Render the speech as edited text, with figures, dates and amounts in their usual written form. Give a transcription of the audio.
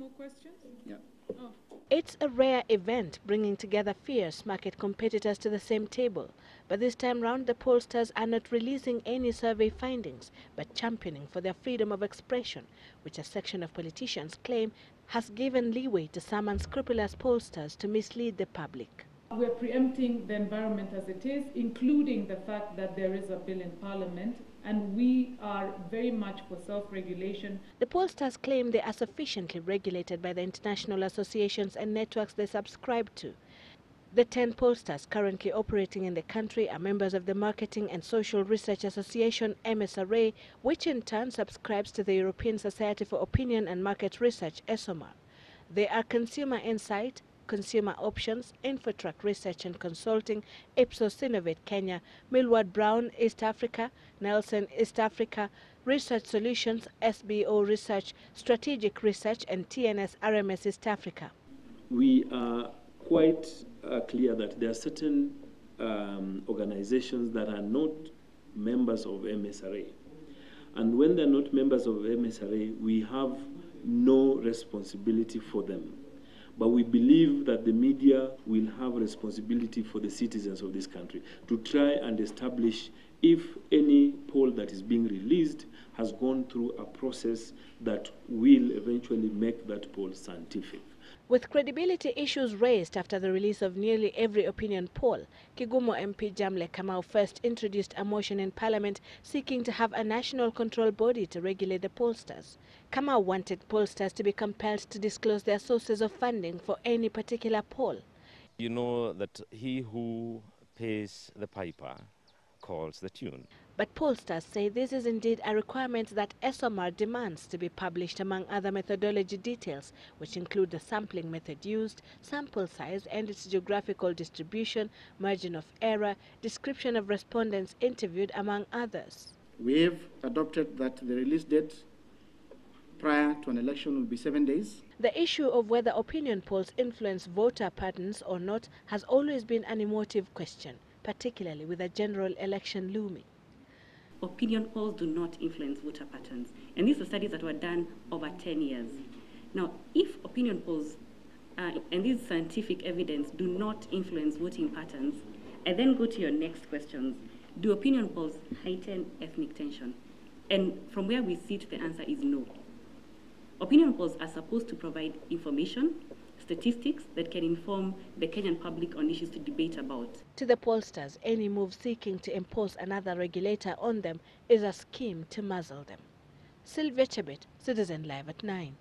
More questions? Yeah. Oh. It's a rare event bringing together fierce market competitors to the same table. But this time round, the pollsters are not releasing any survey findings, but championing for their freedom of expression, which a section of politicians claim has given leeway to some unscrupulous pollsters to mislead the public. We're preempting the environment as it is, including the fact that there is a bill in Parliament, and we are very much for self-regulation. The pollsters claim they are sufficiently regulated by the international associations and networks they subscribe to. The 10 pollsters currently operating in the country are members of the Marketing and Social Research Association, MSRA, which in turn subscribes to the European Society for Opinion and Market Research, ESOMAR. They are Consumer Insight, Consumer Options, Infotrack Research and Consulting, Ipsos Innovate Kenya, Millward Brown East Africa, Nelson East Africa, Research Solutions, SBO Research, Strategic Research and TNS RMS East Africa. We are quite clear that there are certain organizations that are not members of MSRA. And when they're not members of MSRA, we have no responsibility for them. But we believe that the media will have responsibility for the citizens of this country to try and establish if any poll that is being released has gone through a process that will eventually make that poll scientific. With credibility issues raised after the release of nearly every opinion poll, Kigumo MP Jamle Kamau first introduced a motion in Parliament seeking to have a national control body to regulate the pollsters. Kamau wanted pollsters to be compelled to disclose their sources of funding for any particular poll. You know that he who pays the piper calls the tune. But pollsters say this is indeed a requirement that ESOMAR demands to be published, among other methodology details, which include the sampling method used, sample size and its geographical distribution, margin of error, description of respondents interviewed, among others. We have adopted that the release date prior to an election will be 7 days. The issue of whether opinion polls influence voter patterns or not has always been an emotive question, particularly with a general election looming. Opinion polls do not influence voter patterns. And these are studies that were done over 10 years. Now, if opinion polls and this scientific evidence do not influence voting patterns, and then go to your next questions, do opinion polls heighten ethnic tension? And from where we sit, the answer is no. Opinion polls are supposed to provide information, statistics that can inform the Kenyan public on issues to debate about. To the pollsters, any move seeking to impose another regulator on them is a scheme to muzzle them. Sylvia Chebet, Citizen Live at 9.